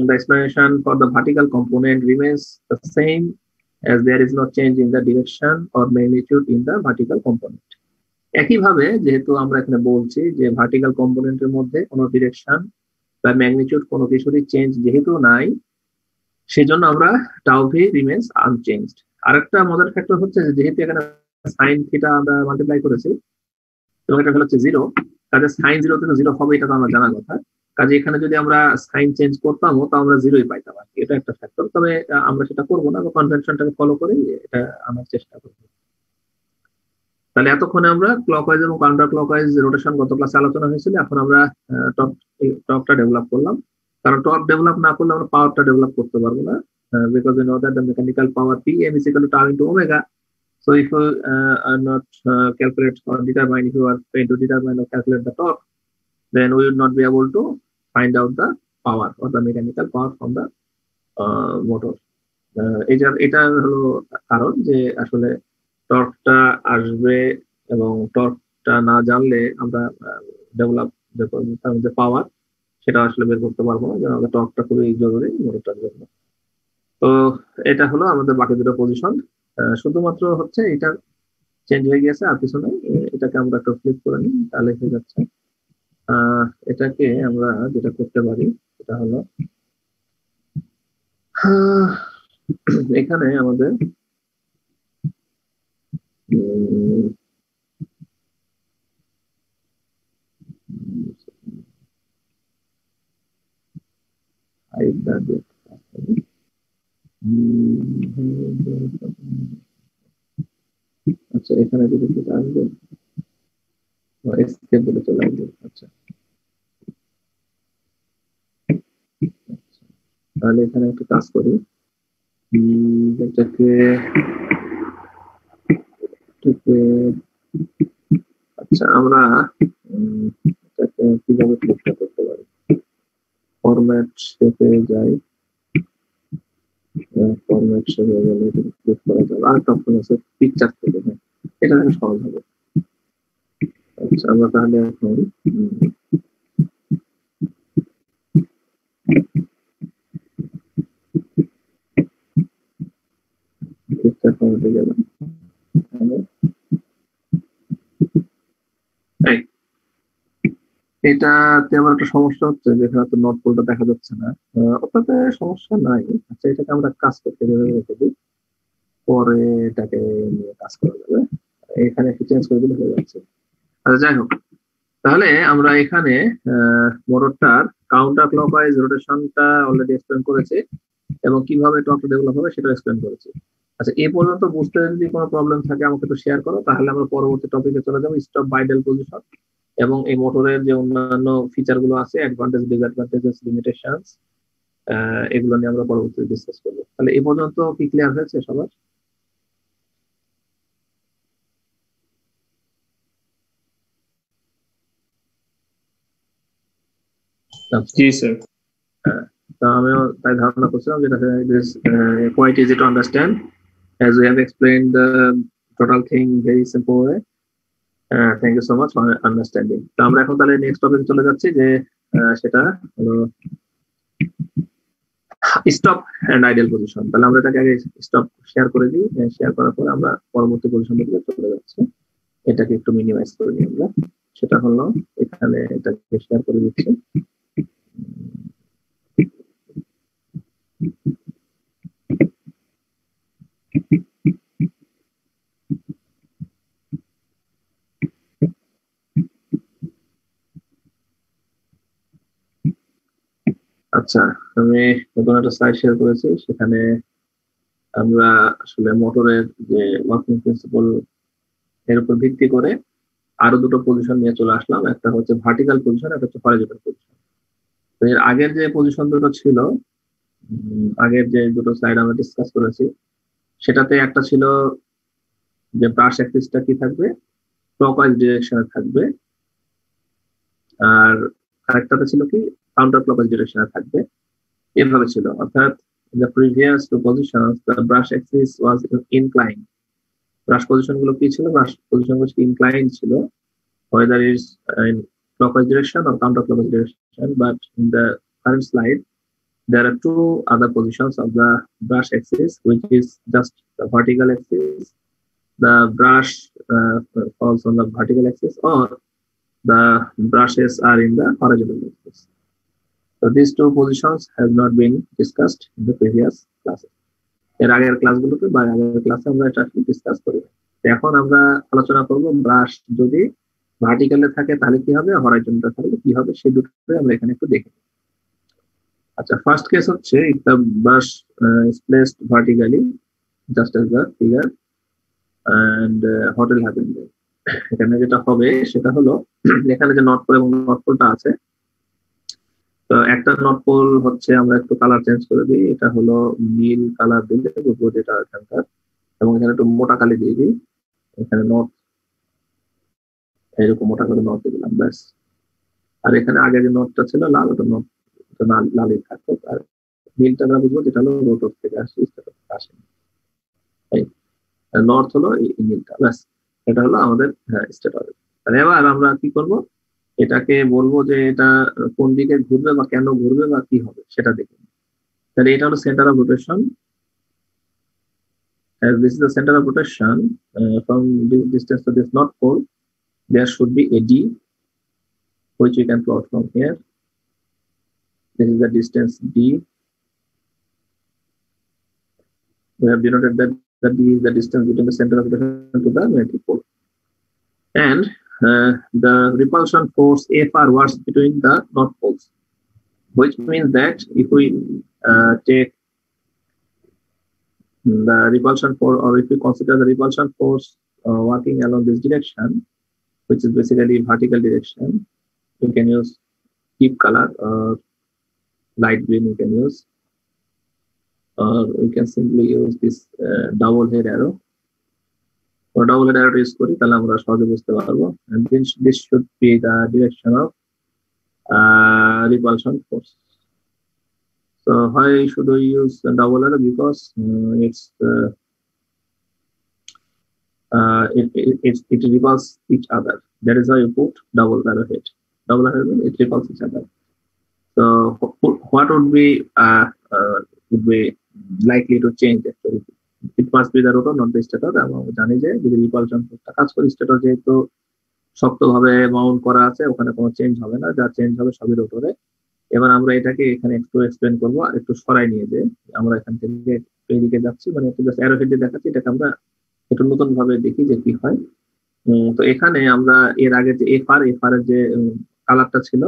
the explanation for the vertical component remains the same as there is no change in the direction or magnitude in the vertical component. একইভাবে যেহেতু আমরা এখানে বলছি যে ভার্টিক্যাল কম্পোনেন্টের মধ্যে কোনো ডিরেকশন বা ম্যাগনিটিউড কোনো কিছুরই চেঞ্জ যেহেতু নাই, সেজন্য আমরা টাউ ভি রিমেন্স আনচেঞ্জড। আরেকটা মজার ফ্যাক্টর হচ্ছে যে যেহেতু এখানে সাইন থিটা আমরা মাল্টিপ্লাই করেছি এবং এটা হচ্ছে 0, কাজে সাইন 0 থেকে 0 হবে এটা তো আমরা জানার কথা। কাজে এখানে যদি আমরা সাইন চেঞ্জ করতামও তো আমরা 0ই পাইতাম, এটা একটা ফ্যাক্টর। তবে আমরা সেটা করবো না, আমরা কনভেনশনটাকে ফলো করে এটা আনার চেষ্টা করবো। তাহলে এতক্ষণে আমরা ক্লকওয়াইজ এবং কাউন্টার ক্লকওয়াইজ রোটেশন গত ক্লাসে আলোচনা হয়েছিল। এখন আমরা টর্কটা ডেভেলপ করলাম, কারণ টর্ক ডেভেলপ না করলে আমরা পাওয়ারটা ডেভেলপ করতে পারবো না, because we know that the mechanical power Pm is equal to tau into omega. So if you are not calculate or determine, if you are trying to determine or calculate the torque, then we would not be able to find out the power or the mechanical power from the motor. এটা হলো কারণ যে আসলে টর্কটা আসবে, এবং টর্কটা না জানলে আমরা ডেভেলপ যে পাওয়ার সেটা আসলে বের করতে পারবো না, যেন আমাদের টর্কটা খুবই জরুরি মোটরটার জন্য। তো এটা হলো আমাদের বাকি দুটো পজিশন, শুধুমাত্র হচ্ছে এটা চেঞ্জ হয়ে গেছে আর কিছু নেই। এটাকে আমরা একটু ফ্লিপ করে নিই, তাহলে হয়ে যাচ্ছে। এটাকে আমরা যেটা করতে পারি সেটা হলো এখানে আমাদের আচ্ছা, এখানে যদি আসবে এসকেপ বলে চলে আসবে। আচ্ছা, তাহলে এখানে একটা কাজ করি, এটাকে আচ্ছা আমরা এটাকে কিভাবে ক্লিকটা করতে পারি, ফরম্যাট শেপে যাই, ফরম্যাট শেপে গেলে ক্লিক করা যাবে। আর একটা অপশন আছে পিকচার থেকে, এটা সহজ হবে। আচ্ছা, আমরা তাহলে এখন গেলাম। এটাতে আমার একটা সমস্যা হচ্ছে যেখানে তো নট পোলটা দেখা যাচ্ছে না। ওটাতে সমস্যা নাই। আচ্ছা, এটাকে আমরা কাজ করতে রেখে দিই, পরে এটাকে নিয়ে কাজ করা যাবে। এখানে একটু চেঞ্জ করে দিলে হয়ে যাচ্ছে। আচ্ছা, যাই হোক, তাহলে আমরা এখানে মোটরটার কাউন্টার ক্লকওয়াইজ রোটেশনটা অলরেডি এক্সপ্লেন করেছি এবং কিভাবে টর্কটা ডেভেলপ হবে সেটা এক্সপ্লেন করেছি। আচ্ছা, এই পর্যন্ত বুঝতে যদি কোনো প্রবলেম থাকে আমাকে একটু শেয়ার করো, তাহলে আমরা পরবর্তী টপিকে চলে যাবো, স্টপ বাইডাল পজিশন এবং এই মোটরের যে অন্যান্য ফিচার গুলো আছে, অ্যাডভান্টেজ, ডিসঅ্যাডভান্টেজেস, লিমিটেশনস, এগুলো নিয়ে আমরা পরবর্তীতে ডিসকাস করবো। তাহলে এই পর্যন্ত কি ক্লিয়ার হয়েছে সবার? জি স্যার। তো আমিও তাই ধারণা করছিলাম যেটা quite easy to understand as we have explained the total thing very simple way. Thank you so much for understanding. তো আমরা এখন তাহলে নেক্সট টপিকে চলে যাচ্ছি, যে সেটা হলো স্টপ এন্ড আইডল পজিশন। তাহলে আমরা এটাকে আগে স্টপ শেয়ার করে দিই, শেয়ার করার পর আমরা পরবর্তী পজিশন দিকে চলে যাচ্ছি। এটাকে একটু মিনিমাইজ করে নিই আমরা। সেটা হলো এখানে এটাকে শেয়ার করে দিচ্ছি। আচ্ছা, আমি নতুন একটা স্লাইড শেয়ার করেছি, সেখানে আমরা আসলে মোটরের যে ওয়ার্কিং প্রিন্সিপল এর উপর ভিত্তি করে আরো দুটো পজিশন নিয়ে চলে আসলাম। একটা হচ্ছে ভার্টিক্যাল পজিশন, একটা হচ্ছে হরিজন্টাল পজিশন। তো এর আগের যে পজিশন দুটো ছিল, আগের যে দুটো স্লাইড আমরা ডিসকাস করেছি, সেটাতে একটা ছিল যে ব্রাশ অ্যাক্সিসটা কি থাকবে, ক্লকওয়াইজ ডিরেকশনে থাকবে, আর আরেকটাতে ছিল কি কাউন্টার ক্লকওয়াইজ ডিরেকশনে থাকবে। এভাবে ছিল, অর্থাৎ the previous two positions the brush axis was inclined. Brush position গুলো কি ছিল? ব্রাশ পজিশন গুলো ইনক্লাইন্ড ছিল, whether it's in clockwise direction or counterclockwise direction. But in the current slide, there are two other positions of the brush axis, which is just the vertical axis. The brush falls on the vertical axis, or the brushes are in the horizontal axis. So these two positions have not been discussed in the previous classes. এর আগের ক্লাসগুলোতে বা আগের ক্লাসে আমরা এটা discuss করি। এখন আমরা আলোচনা করব ব্রাশ যদি ভার্টিক্যালে থাকে তাহলে কি হবে, হরাইজন্টালে থাকলে কি হবে, সেই দুটোই আমরা এখানে একটু দেখে নিই। আচ্ছা, ফার্স্ট কেস হচ্ছে if the brush is placed vertically just as the figure and what will happen there. এখানে যেটা হবে সেটা হলো এখানে যে নর্থ পোল এবং নর্থ পোলটা আছে, তো একটা নর্থ পোল হচ্ছে আমরা একটু কালার চেঞ্জ করে দিই, এটা হলো নীল কালার দিলে বুঝবো যেটা এখানকার, এবং এখানে একটু মোটা কালি দিয়ে দিই, এখানে নর্থ এরকম মোটা করে নর্থ দিলাম, ব্যাস। আর এখানে আগে যে নর্থটা ছিল লাল, ওটা নর্থ লালই থাকতো, আর নীলটা আমরা বুঝবো যেটা হলো রোটর থেকে আসে, আসে নর্থ হলো এই নীলটা, ব্যাস। এটা হলো আমাদের স্টেট অর্ডার। তাহলে এবার আমরা কি করব, এটাকে বলবো যে এটা কোন দিকে ঘুরবে বা কেন ঘুরবে বা কি হবে সেটা দেখুন। তাহলে এটা হলো centre of rotation. As this is the center of rotation, from this distance to this north pole, there should be a D, which we can plot from here. This is the distance D. We have denoted that D is the distance between the center of rotation to the magnetic pole. And the repulsion force Fr works between the north poles, which means that if we take the repulsion force, or if we consider the repulsion force working along this direction, which is basically vertical direction, we can use deep color or light green we can use, or we can simply use this double head arrow. or double head arrow use করি তাহলে আমরা সহজে বুঝতে পারবো, and then this should be the direction of repulsion force. So why should we use the double arrow? Because it's it repulses each other. That is why you put double arrow head. Double arrow head, it repulses each other. So what would be likely to change actually? It must be the rotor, not the stator. আমরা জানি যে যদি repulsion ফোর্সটা কাজ করে, stator যেহেতু শক্তভাবে Mount করা আছে, ওখানে কোনো চেঞ্জ হবে না, যা চেঞ্জ হবে সবই রোটরে। এবার আমরা এটাকে এখানে একটু এক্সপ্লেন করবো, আর একটু সরাই নিয়ে যে আমরা এখান থেকে এইদিকে যাচ্ছি, মানে একটু জাস্ট অ্যারো হেড দিয়ে দেখাচ্ছি, এটাকে আমরা একটু নতুন ভাবে দেখি যে কি হয়। তো এখানে আমরা এর আগে যে এফআর এর যে কালারটা ছিল,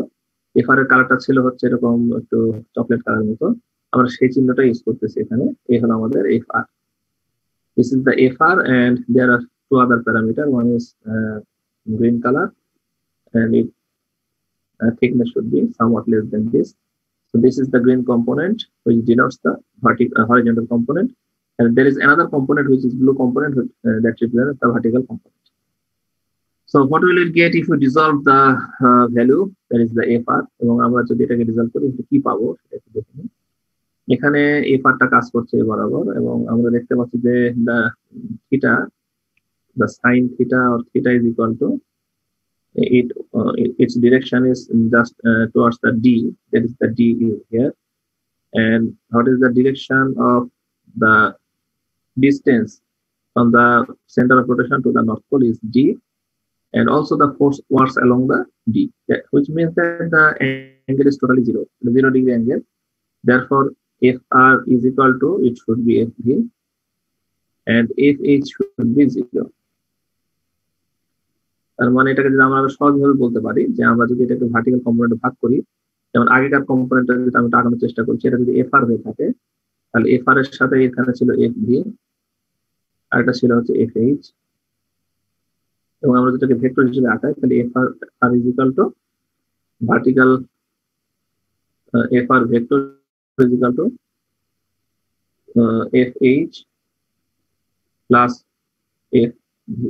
এফআর এর কালারটা ছিল হচ্ছে এরকম একটু চকলেট কালার মতো, আমরা সেই চিহ্নটা ইউজ করতেছি এখানে। এই হলো আমাদের FR. This is the FR, and there are two other parameters. One is green color, and it thickness should be somewhat less than this. So this is the green component, which denotes the horizontal component, and there is another component which is blue component that represents the vertical component. So what will it get if we dissolve the value, that is the FR, এবং আমরা যদি এটাকে dissolve করি কি পাবো সেটা একটু দেখে নিই। এখানে এফআরটা কাজ করছে বরাবর, এবং আমরা দেখতে পাচ্ছি যে the sin theta or theta is equal to its direction is just towards the D, that is the D is here, and what is the direction of the distance from the center of rotation to the north pole is D, and also the force works along the D, which means that the angle is totally 0 degree angle. Therefore FR is equal to, it should be FV, and FH should be 0. তার মানে এটাকে যদি আমরা সহজভাবে বলতে পারি যে আমরা যদি এটাকে ভার্টিক্যাল কম্পোনেন্টে ভাগ করি, যেমন আগেকার কম্পোনেন্টটা যদি আমি টাকানোর চেষ্টা করছি, এটা যদি FR হয়ে থাকে তাহলে FR এর সাথে এখানে ছিল FV, আর এটা ছিল হচ্ছে FH, এবং আমরা যেটাকে ভেক্টর হিসেবে আঁকাই তাহলে FR is equal to vertical FR vector is equal to FH plus FV.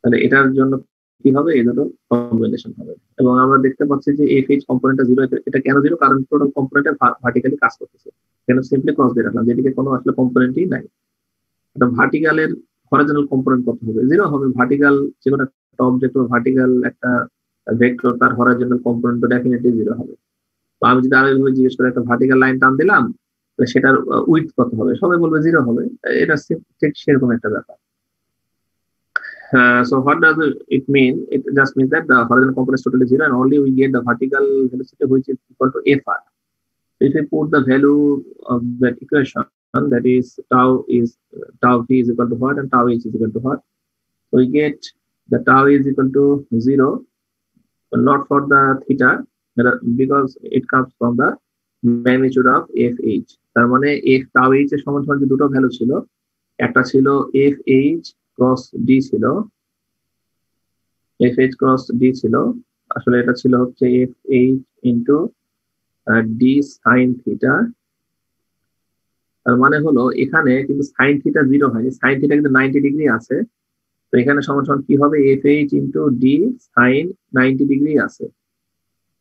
তাহলে এটার জন্য কি হবে, এই দুটো কম্বিনেশন হবে, এবং আমরা দেখতে পাচ্ছি যে FH কম্পোনেন্টটা 0, এটা কেন 0, কারণ টোটাল কম্পোনেন্টে ভার্টিক্যালি কাজ করতেছে। কেন সিম্পলি ক্রস দিয়ে রাখলাম, যেদিকে কোনো আসলে কম্পোনেন্টই নাই। এটা ভার্টিক্যালের হরিজন্টাল কম্পোনেন্ট কত হবে, 0 হবে। ভার্টিক্যাল যে কোনো একটা অবজেক্ট বা ভার্টিক্যাল একটা ভেক্টর, তার হরিজন্টাল কম্পোনেন্ট তো ডেফিনেটলি 0 হবে। তো আমি যদি আরেকভাবে জিজ্ঞেস করে একটা ভার্টিক্যাল লাইন টান দিলাম, সেটার উইডথ কত হবে, সবাই বলবে 0 হবে। এটা ঠিক সেরকম একটা ব্যাপার। So what does it mean? It just means that the horizontal component is totally 0, and only we get the vertical velocity, which is equal to FR. If we put the value of that equation, that is tau V is equal to what, and tau H is equal to what, so we get the tau is equal to 0, but not for the theta, because it comes from the magnitude of FH. তার মানে tau H এর সমান যে দুটো value ছিল, একটা ছিল FH cross D ছিল, FH ক্রস ডি ছিল, আসলে এটা ছিল হচ্ছে FH into D sine theta. তার মানে হলো এখানে কিন্তু সাইন থিটা 0 হয়নি, সাইন থিটা কিন্তু 90 ডিগ্রি আছে, তো এখানে সমান কি হবে, FH into D sine 90 degree আছে।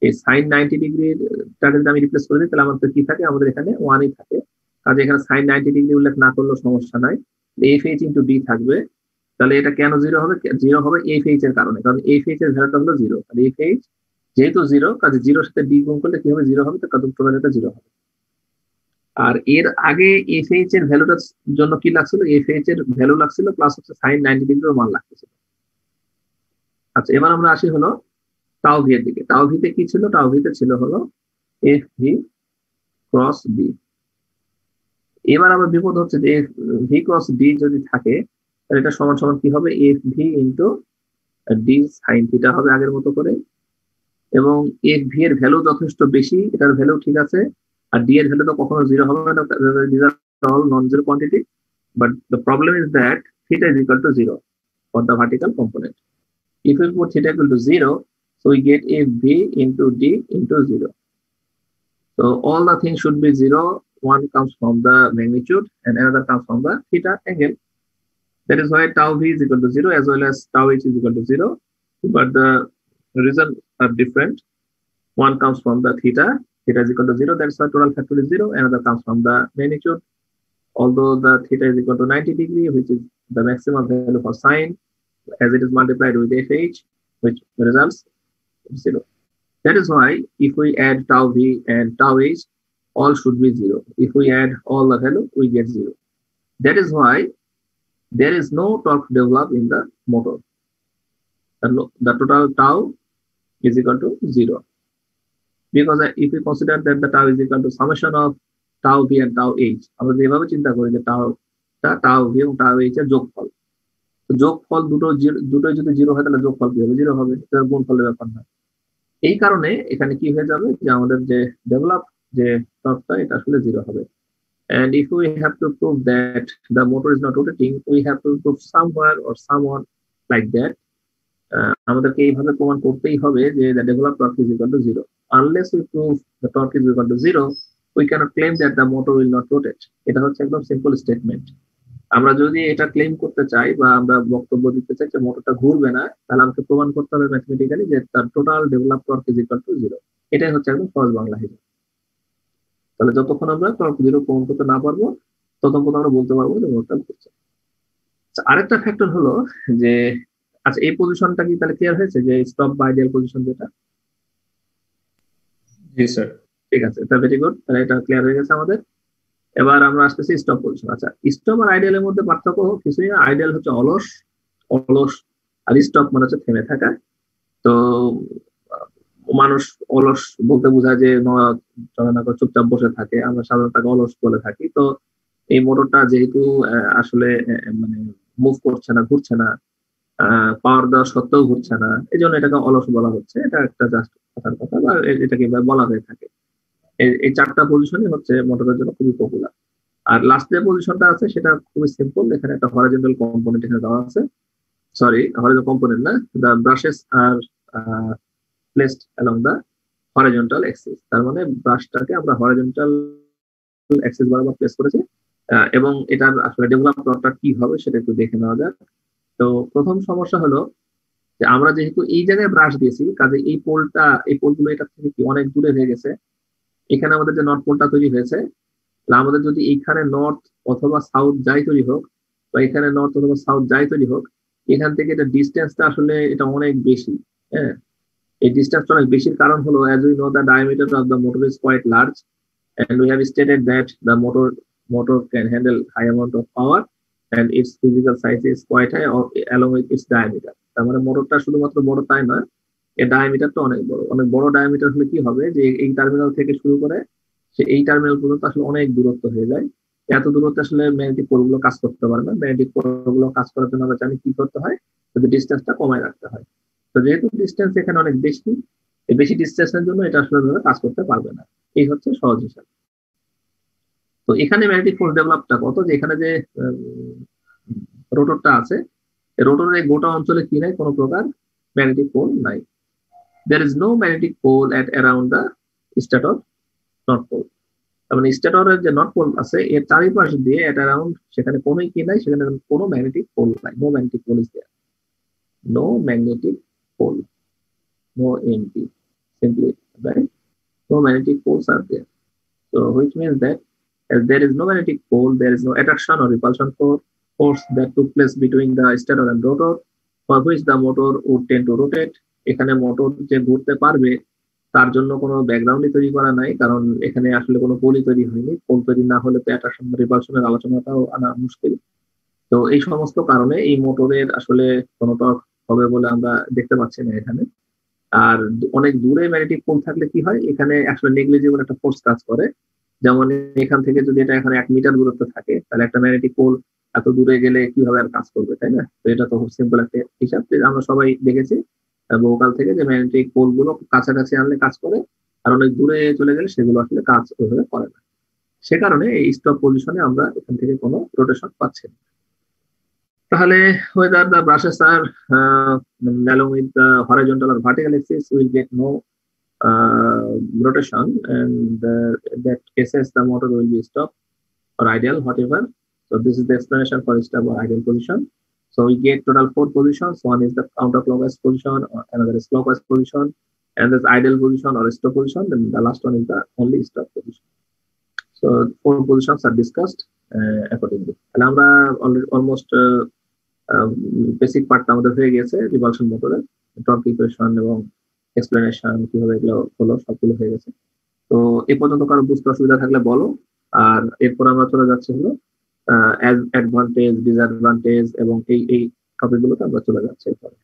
এই সাইন 90 ডিগ্রিটাকে যদি আমি রিপ্লেস করে দিই তাহলে আমাদের কি থাকে, আমাদের এখানে 1ই থাকে, কাজে এখানে সাইন 90 ডিগ্রি উল্লেখ না করলেও সমস্যা নাই, FH ইন্টু ডি থাকবে। তাহলে এটা কেন 0 হবে, 0 হবে FH এর কারণে, কারণ FH এর ভ্যালুটা হলো 0, তাহলে FH যেহেতু 0, কাজে 0 সাথে ডি গুণ করলে কি হবে, 0 হবে, তো টোটালটা 0 হবে। আর এর আগে FH এর ভ্যালুটার জন্য কি লাগছিল, FH এর ভ্যালু লাগছিল প্লাস হচ্ছে সাইন 90 ডিগ্রির মান লাগতেছিল। আচ্ছা, এবার আমরা আসি হলো টাউ ভি এর দিকে। টাউ ভিতে কি ছিল, টাউ ভিতে ছিল হলো FV ক্রস ডি। এবার আবার বিপদ হচ্ছে যে V ক্রস ডি যদি থাকে তাহলে এটা সমান কি হবে, FV into D sine theta হবে আগের মতো করে, এবং FV এর ভ্যালু যথেষ্ট বেশি, এটার ভ্যালু ঠিক আছে, আর ডি এর ভ্যালু তো কখনো 0 হবে না, these are all non-zero quantity, but the problem is that theta is equal to 0 for the vertical component. If we put theta equal to 0, so we get FV into D into 0. So all the things should be 0. One comes from the magnitude and another comes from the theta angle. That is why tau V is equal to 0 as well as tau H is equal to 0. But the reasons are different. One comes from the theta is equal to 0. That's why total factor is 0. Another comes from the magnitude. although the theta is equal to 90 degree, which is the maximum value for sine, as it is multiplied with fh, which results 0. That is why if we add tau v and tau h, all should be 0. If we add all the value, we get 0. That is why there is no torque developed in the motor. The total tau is equal to 0. Because if we consider that the tau is equal to summation of tau v and tau h, আমরা যেভাবে চিন্তা করি যে tau v এবং tau h এর যোগফল, তো যোগফল দুটোই যদি 0 হয় তাহলে যোগফল কি হবে? 0 হবে, এটা গুণফলের ব্যাপার না। এই কারণে এখানে কি হয়ে যাবে যে আমাদের যে ডেভেলপ যে টর্কটা এটা আসলে 0 হবে। And if we have to prove that the motor is not rotating, we have to prove somewhere or someone like that. আমাদেরকে এইভাবে প্রমাণ করতেই হবে যে the developed torque is equal to 0. Unless we prove the torque is equal to 0, we cannot claim that the motor will not rotate. এটা হচ্ছে একদম simple statement. আমরা যদি এটা ক্লেম করতে চাই বা আমরা বক্তব্য দিতে চাই যে মোটরটা ঘুরবে না, তাহলে আমাকে প্রমাণ করতে হবে ম্যাথমেটিক্যালি যে তার total develop torque is equal to 0। এটাই হচ্ছে একদম সহজ বাংলা হিসাব। তাহলে যতক্ষণ আমরা টর্ক 0 প্রমাণ করতে না পারবো ততক্ষণ আমরা বলতে পারবো যে মোটরটা ঘুরছে। আরেকটা ফ্যাক্টর হলো যে আচ্ছা এই পজিশনটা কি তাহলে ক্লিয়ার হয়েছে যে স্টপ বা আইডিয়াল পজিশন যেটা? জি স্যার। ঠিক আছে, এটা ভেরি গুড, তাহলে এটা ক্লিয়ার হয়ে গেছে আমাদের। এবার আমরা আসতেছি স্টপ পজিশন। আচ্ছা, স্টপ আর আইডিয়ালের মধ্যে পার্থক্য কিছুই না। আইডিয়াল হচ্ছে অলস, আর স্টপ মানে হচ্ছে থেমে থাকা। তো মানুষ অলস বলতে বোঝায় যে চুপচাপ বসে থাকে, আমরা সাধারণত তাকে অলস বলে থাকি। তো এই মোটরটা যেহেতু আসলে মানে মুভ করছে না, ঘুরছে না, পাওয়ার দেওয়া সত্ত্বেও ঘুরছে না, এই জন্য এটাকে অলস বলা হচ্ছে। এটা একটা জাস্ট কথার কথা, বা এটাকে বলা হয়ে থাকে। এই চারটা পজিশনই হচ্ছে মোটরের জন্য খুবই পপুলার। আর লাস্ট যে পজিশনটা আছে সেটা খুবই সিম্পল। এখানে একটা হরিজন্টাল কম্পোনেন্ট এখানে দেওয়া আছে, সরি হরিজন্টাল কম্পোনেন্ট না, the brushes are placed along the horizontal axis। তার মানে ব্রাশটাকে আমরা হরিজন্টাল অ্যাক্সিস বরাবর প্লেস করেছি। এবং এটার আসলে ডেভেলপ টর্কটা কি হবে সেটা একটু দেখে নেওয়া যাক। তো প্রথম সমস্যা হলো যে আমরা যেহেতু এই জায়গায় ব্রাশ দিয়েছি, কাজে এই পোলগুলো এটা থেকে কি অনেক দূরে হয়ে গেছে। এখানে আমাদের যে নর্থ পোলটা তৈরি হয়েছে, আমাদের যদি এইখানে নর্থ অথবা সাউথ যাই তৈরি হোক, বা এখানে নর্থ অথবা সাউথ যাই তৈরি হোক, এখান থেকে এটা ডিস্টেন্সটা আসলে এটা অনেক বেশি। হ্যাঁ, এই ডিস্টেন্সটা অনেক বেশির কারণ হলো as we know the diameter of the motor is quite large and we have stated that the motor can handle high amount of power and its physical size is quite high along with its diameter। তার মানে মোটরটা শুধুমাত্র বড় তাই নয়, এর ডায়ামিটারটা অনেক বড়। অনেক বড় ডায়ামিটার হলে কি হবে যে এই টার্মিনাল থেকে শুরু করে এই টার্মিনাল পর্যন্ত আসলে অনেক দূরত্ব হয়ে যায়। এত দূরত্বে আসলে ম্যাগনেটিক পোলগুলো কাজ করতে পারে না। ম্যাগনেটিক পোলগুলো কাজ করার জন্য আমরা জানি কি করতে হয়, যদি ডিস্টেন্সটা কমায় রাখতে হয়। তো যেহেতু ডিস্টেন্স এখানে অনেক বেশি, এই বেশি ডিস্টেন্সের জন্য এটা আসলে কাজ করতে পারবে না। এই হচ্ছে সহজ হিসাব। তো এখানে ম্যাগনেটিক ফোর্স ডেভেলপটা কত, যে এখানে যে রোটরটা আছে, রোটরের এই গোটা অঞ্চলে কি নাই, কোনো প্রকার ম্যাগনেটিক পোল নাই। there is no magnetic pole at around the stator north pole। তার মানে স্টেটরের যে নর্থ পোল আছে এর চারিপাশ দিয়ে এট অ্যারাউন্ড সেখানে কোনো কি নাই, সেখানে কোনো ম্যাগনেটিক পোল নাই। No magnetic pole is there, no magnetic pole, no MP, simply, right? No magnetic poles are there, so which means that as there is no magnetic pole, there is no attraction or repulsion force that took place between the stator and rotor, for which the motor would tend to rotate। এখানে motor যে ঘুরতে পারবে তার জন্য কোনো ব্যাকগ্রাউন্ডই তৈরি করা নাই, কারণ এখানে আসলে কোনো পোলই তৈরি হয়নি। পোল তৈরি না হলে তো অ্যাট্রাকশন রিপালশনের আলোচনাটাও আনা মুশকিল। তো এই সমস্ত কারণে এই মোটরের আসলে কোনো টর্ক হবে বলে আমরা দেখতে পাচ্ছি না এখানে। আর অনেক দূরে ম্যাগনেটিক পোল থাকলে কি হয়, এখানে আসলে নেগলিজিবল একটা ফোর্স কাজ করে। যেমন এখান থেকে যদি এটা এখানে 1 মিটার দূরত্ব থাকে, তাহলে একটা ম্যাগনেটিক পোল এত দূরে গেলে কিভাবে আর কাজ করবে, তাই না? তো এটা তো খুব সিম্পল একটা হিসাব, আমরা সবাই দেখেছি বহুকাল থেকে যে ম্যাগনেটিক পোল গুলো কাছাকাছি আনলে কাজ করে, আর অনেক দূরে চলে গেলে সেগুলো আসলে কাজ ওইভাবে করে না। সে কারণে এই স্টপ পজিশনে আমরা এখান থেকে কোনো রোটেশন পাচ্ছি না। তাহলে whether the brushes are along with the horizontal or vertical axis will get no rotation, and that cases the motor will be stop or ideal, whatever. So this is the explanation for stop or ideal position. So we get total 4 positions. One is the counterclockwise position, another is clockwise position, and this ideal position or stop position. Then the last one is the only stop position. So 4 positions are discussed. Accordingly. তাহলে আমরা almost basic পার্টটা আমাদের হয়ে গেছে repulsion মোটরের, torque equation এবং explanation কিভাবে এগুলো হলো সবগুলো হয়ে গেছে। তো এই পর্যন্ত কারো বুঝতে অসুবিধা থাকলে বলো। আর এরপর আমরা চলে যাচ্ছি হলো অ্যাডভান্টেজ, ডিসঅ্যাডভান্টেজ এবং এই এই টপিক গুলোতে আমরা চলে যাচ্ছি এরপরে।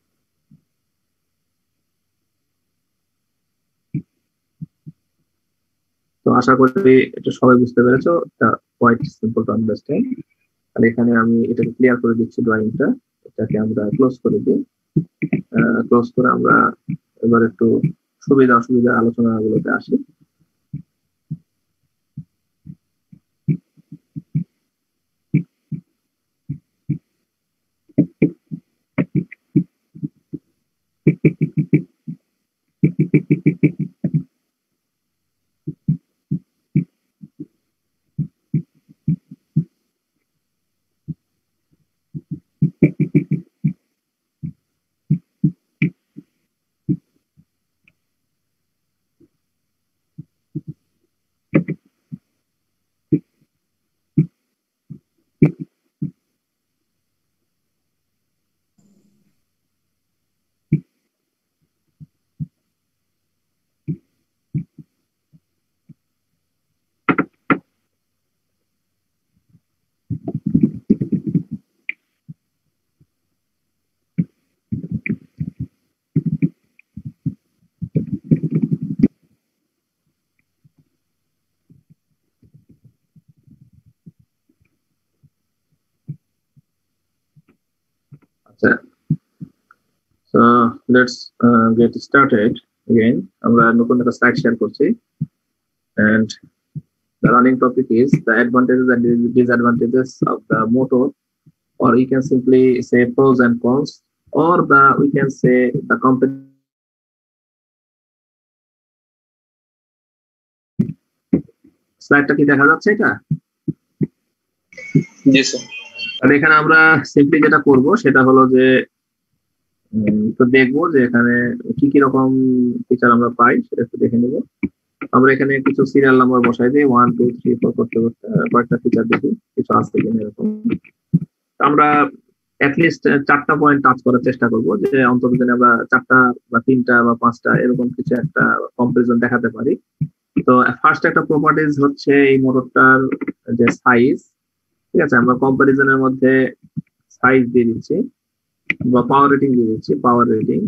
তো আশা করি এটা সবাই বুঝতে পেরেছো, এটা কোয়াইট সিম্পল টু আন্ডারস্ট্যান্ড। আর এখানে আমি এটাকে ক্লিয়ার করে দিচ্ছি ড্রয়িংটা, এটাকে আমরা ক্লোজ করে দিই। ক্লোজ করে আমরা এবার একটু সুবিধা অসুবিধা আলোচনাগুলোতে আসি। আচ্ছা, so let's get started again. আমরা নতুন একটা স্লাইড শেয়ার করছি, and the running topic is the advantages and disadvantages of the motor, or we can simply say pros and cons, or we can say the company. স্লাইডটা কি দেখা যাচ্ছে এটা? জি sir. আর এখানে আমরা সিম্পলি যেটা করব সেটা হলো যে তো দেখবো যে এখানে কি কি রকম ফিচার আমরা পাই সেটা একটু দেখে নেব। আমরা এখানে কিছু সিরিয়াল নাম্বার বসাই দিই, 1 2 3 4 করতে করতে কয়েকটা ফিচার দেখি কিছু আসছে কিনা এরকম। আমরা অ্যাটলিস্ট 4টা পয়েন্ট টাচ করার চেষ্টা করব, যে অন্তত যদি আমরা 4টা বা 3টা বা 5টা এরকম কিছু একটা কম্পারিজন দেখাতে পারি। তো ফার্স্ট একটা প্রপার্টিজ হচ্ছে এই মোটরটার যে সাইজ, ঠিক আছে, আমরা কম্পারিজনের মধ্যে সাইজ দিয়ে দিচ্ছি বা পাওয়ার রেটিং দিয়ে দিচ্ছি, পাওয়ার রেটিং,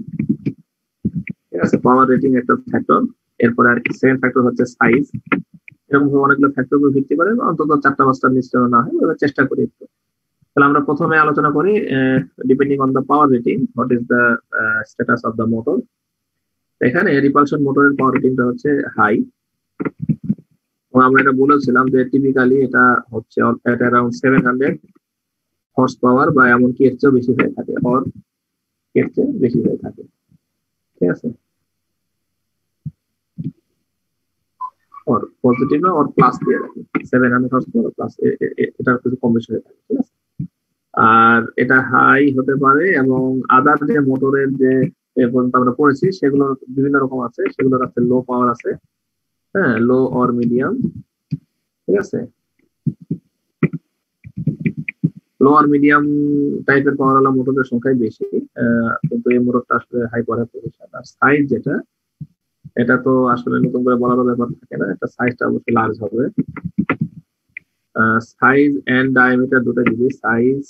ঠিক আছে, পাওয়ার রেটিং একটা ফ্যাক্টর। এরপরে সেকেন্ড ফ্যাক্টর হচ্ছে সাইজ। এরকম অনেকগুলো ফ্যাক্টর উপর ভিত্তি করে অন্তত 4টা-5টা মিশ্রণ না হয় ওটা চেষ্টা করি একটু। তাহলে আমরা প্রথমে আলোচনা করি depending on the power rating what is the status of the motor. এখানে রিপালশন মোটরের পাওয়ার রেটিংটা হচ্ছে হাই। আমরা এটা বলেছিলাম যে টিপিক্যালি এটা হচ্ছে অ্যারাউন্ড 700 হর্স পাওয়ার বা এমনকি এর চেয়েও বেশি হয়ে থাকে, অর এর চেয়ে বেশি হয়ে থাকে, ঠিক আছে, অর পজিটিভ না অর প্লাস দিয়ে রাখি 700 হর্স পাওয়ার প্লাস, এটা কিছু কম বেশি হয়ে থাকে, ঠিক আছে। আর এটা হাই হতে পারে এবং আদার যে মোটরের যে পর্যন্ত আমরা পড়েছি সেগুলো বিভিন্ন রকম আছে, সেগুলোর আছে লো পাওয়ার আছে, হ্যাঁ, লো অর মিডিয়াম, ঠিক আছে। লো আর মিডিয়াম টাইপের পাওয়ারওয়ালা মোটরের সংখ্যাই বেশি, কিন্তু এই মোটরটা আসলে হাই পাওয়ার পজিশন। আর সাইজ যেটা, এটা তো আসলে নতুন করে বলারও ব্যাপার থাকে না, এটা সাইজটা অবশ্যই লার্জ হবে। সাইজ এন্ড ডায়ামিটার দুটো দিবি, সাইজ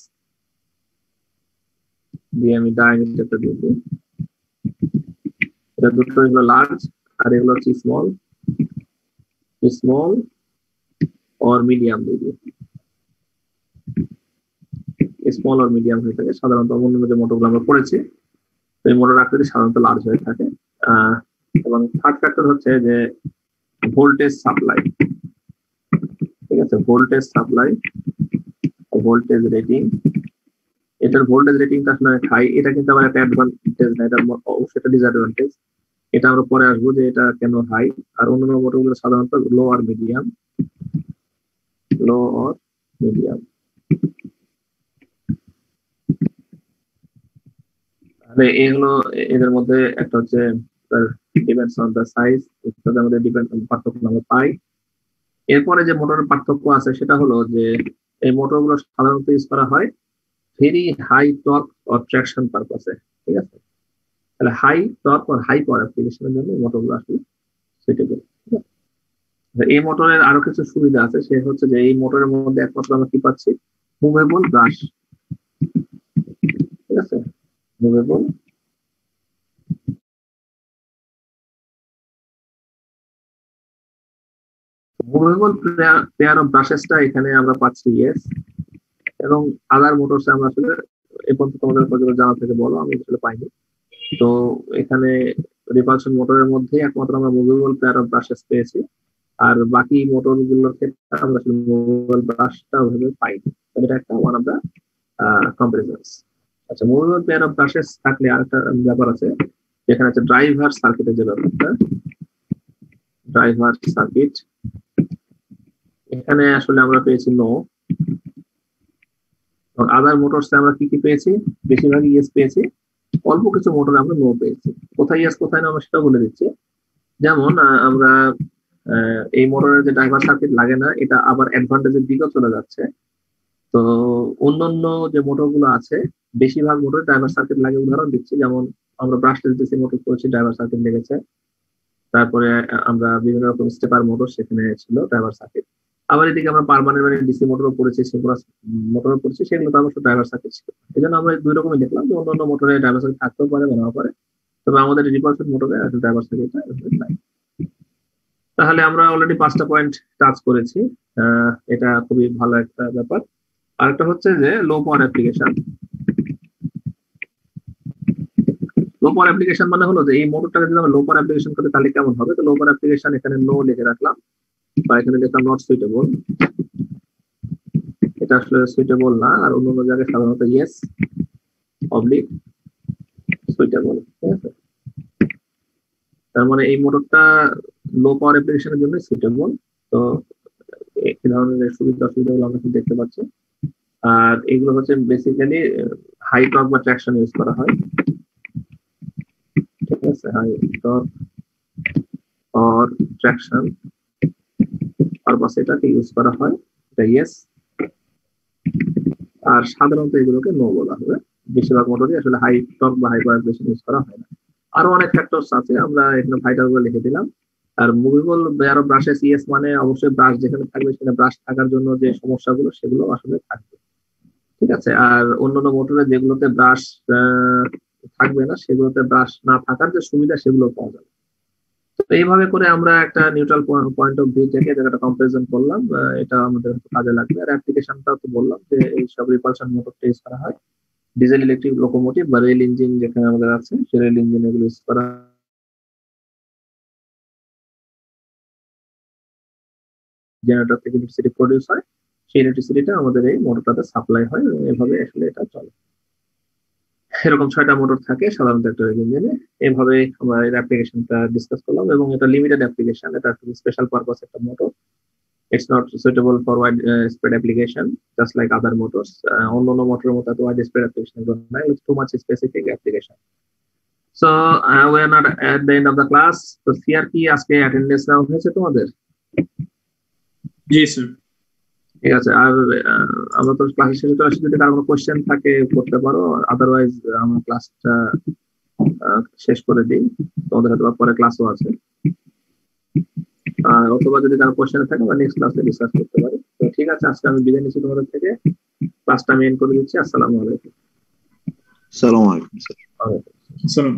দিয়ে আমি ডায়ামিটারটা দিবি, এটা দুটো হলো লার্জ আর এগুলো হচ্ছে স্মল, স্মল অর মিডিয়াম দিবি। স্মল অর মিডিয়াম হয়ে থাকে সাধারণত অন্য যে মোটরগুলো আমরা পড়েছি, এই মোটর আকৃতি সাধারণত লার্জ হয়ে থাকে। এবং থার্ড ফ্যাক্টর হচ্ছে যে ভোল্টেজ সাপ্লাই, ঠিক আছে, ভোল্টেজ সাপ্লাই, ভোল্টেজ রেটিং। এটার ভোল্টেজ রেটিংটা আসলে হাই, এটা কিন্তু আবার একটা অ্যাডভান্টেজ না, এটা অবশ্যই একটা ডিসঅ্যাডভান্টেজ, এটা আমরা পরে আসবো যে এটা কেন হাই। আর অন্যান্য মোটরগুলো সাধারণত লো আর মিডিয়াম, লো অর মিডিয়াম। তাহলে এগুলো এদের মধ্যে একটা হচ্ছে ডিপেন্ডস অন দ্য সাইজ, তাদের মধ্যে ডিপেন্ড পার্থক্য আমরা পাই। এরপরে যে মোটরের পার্থক্য আছে সেটা হলো যে এই মোটরগুলো সাধারণত ইউজ করা হয় very high torque or traction পারপাসে। ঠিক আছে, তাহলে high torque or high power অ্যাপ্লিকেশনের জন্য এই মোটরগুলো আসলে সুইটেবল। এই মোটরের আরো কিছু সুবিধা আছে, সে হচ্ছে যে এই মোটরের মধ্যে একমাত্র আমরা কি পাচ্ছি, মুভেবল ব্রাশ। ঠিক আছে, মুভেবল মুভেবল পেয়ার অফ ব্রাশেসটা এখানে আমরা পাচ্ছি ইয়েস, এবং আদার মোটরস আমরা আসলে এই পর্যন্ত তোমাদের পর্যন্ত জানা থেকে বলো আমি আসলে পাইনি। তো এখানে রিপালশন মোটরের মধ্যে একমাত্র আমরা মুভেবল পেয়ার অফ ব্রাশেস পেয়েছি, আর বাকি মোটর গুলোর ক্ষেত্রে আমরা আসলে মুভেবল ব্রাশটা ওইভাবে পাইনি। এটা একটা ওয়ান অফ দা কম্পারিজনস। আচ্ছা, মুভেবল পেয়ার অফ ব্রাশেস থাকলে আরেকটা ব্যাপার আছে, যেখানে আছে ড্রাইভার সার্কিটের যে ব্যাপারটা, ড্রাইভার সার্কিট এখানে আসলে আমরা পেয়েছি নো। আদার মোটরসে আমরা কি কি পেয়েছি, বেশিরভাগই ইয়েস পেয়েছি, অল্প কিছু মোটরে আমরা নো পেয়েছি। কোথায় ইয়েস কোথায় না আমরা সেটা বলে দিচ্ছি। যেমন আমরা এই মোটরের যে ড্রাইভার সার্কিট লাগে না, এটা আবার অ্যাডভান্টেজের দিকেও চলে যাচ্ছে। তো অন্যান্য যে মোটরগুলো আছে বেশিরভাগ মোটরে ড্রাইভার সার্কিট লাগে। উদাহরণ দিচ্ছি, যেমন আমরা ব্রাশ টেস্ট মোটর করেছি, ড্রাইভার সার্কিট লেগেছে। তারপরে আমরা বিভিন্ন রকম স্টেপার মোটর, সেখানে ছিল ড্রাইভার সার্কিট। আবার এদিকে আমরা পার্মানেন্ট মানে ডিসি মোটরও পড়েছি, সিঙ্ক্রোনাস মোটরও পড়েছি, সেগুলো তো অবশ্যই ড্রাইভার সার্কিট ছিল। এই জন্য আমরা দুই রকমই দেখলাম যে অন্যান্য মোটরে ড্রাইভার সার্কিট থাকতেও পারে বা নাও পারে, তবে আমাদের রিপালশন মোটরে আসলে ড্রাইভার সার্কিটটা নাই। তাহলে আমরা অলরেডি 5টা পয়েন্ট টাচ করেছি, এটা খুবই ভালো একটা ব্যাপার। আরেকটা হচ্ছে যে লো পাওয়ার অ্যাপ্লিকেশন। লো পাওয়ার অ্যাপ্লিকেশন মানে হলো যে এই মোটরটাকে যদি আমরা লো পাওয়ার অ্যাপ্লিকেশন করি তাহলে কেমন হবে। তো লো পাওয়ার অ্যাপ্লিকেশন এখানে নো লিখে রাখলাম, বা এখানে লিখলাম নট সুইটেবল, এটা আসলে সুইটেবল না। আর অন্য জায়গায় সাধারণত ইয়েস অবলিক সুইটেবল। ঠিক আছে, তার মানে এই মোটরটা লো পাওয়ার অ্যাপ্লিকেশনের জন্য সুইটেবল। তো এই ধরনের সুবিধা অসুবিধাগুলো আমরা দেখতে পাচ্ছি। আর এগুলো হচ্ছে বেসিক্যালি হাই টর্ক বা ট্রাকশন ইউজ করা হয়। ঠিক আছে, হাই টর্ক অর ট্রাকশন পারপাসে এটাকে ইউজ করা হয়, এটা ইয়েস। আর সাধারণত এগুলোকে নো বলা হবে। বেশিরভাগ মোটরই আসলে হাই টর্ক বা হাই পাওয়ার অ্যাপ্লিকেশন ইউজ করা হয় না। আরো অনেক ফ্যাক্টরস আছে, আমরা এখানে ভাইটাল গুলো লিখে দিলাম। আর movable pair of brushes yes মানে অবশ্যই ব্রাশ যেখানে থাকবে সেখানে ব্রাশ থাকার জন্য যে সমস্যাগুলো সেগুলো আসলে থাকবে। ঠিক আছে, আর অন্যান্য মোটরে যেগুলোতে ব্রাশ থাকবে না সেগুলোতে ব্রাশ না থাকার যে সুবিধা সেগুলো পাওয়া যাবে। তো এইভাবে করে আমরা একটা নিউট্রাল পয়েন্ট অফ ভিউ থেকে একটা কম্পারিজন করলাম, এটা আমাদের কাজে লাগবে। আর অ্যাপ্লিকেশনটাও তো বললাম যে এই সব রিপালশন মোটর ইউজ করা হয় ডিজেল ইলেকট্রিক লোকোমোটিভ বা রেল ইঞ্জিন যেখানে আমাদের আছে, সেই রেল ইঞ্জিন এগুলো ইউজ করা জেনারেটর থেকে ইলেকট্রিসিটি প্রডিউস হয়, সেই ইলেকট্রিসিটিটা আমাদের এই মোটরটাতে সাপ্লাই হয়, এবং এভাবে আসলে এটা চলে। এরকম 6টা মোটর থাকে সাধারণত একটা রেল ইঞ্জিনে। এইভাবে আমরা এর অ্যাপ্লিকেশনটা ডিসকাস করলাম, এবং এটা লিমিটেড অ্যাপ্লিকেশন, এটা স্পেশাল পারপাস একটা motor. It's not suitable for wide spread application, just like other motors. অন্যান্য মোটরের মতো এত wide spread application না, it's too much specific application. So we are not at the end of the class. তো CR কি আজকে attendance নাও হয়েছে তোমাদের? জি স্যার। ঠিক আছে, আর আমরা তো ক্লাস শেষে চলে আসছি, যদি কারো কোনো কোশ্চেন থাকে করতে পারো, আদারওয়াইজ আমরা ক্লাসটা শেষ করে দিই। তোমাদের হয়তো পরে ক্লাসও আছে, অথবা যদি কারো কোশ্চেন থাকে আমরা নেক্সট ক্লাসে ডিসকাস করতে পারি। তো ঠিক আছে, আজকে আমি বিদায় নিচ্ছি তোমাদের থেকে, ক্লাসটা আমি এন্ড করে দিচ্ছি। আসসালামু আলাইকুম। আসসালামু আলাইকুম স্যার। আসসালাম।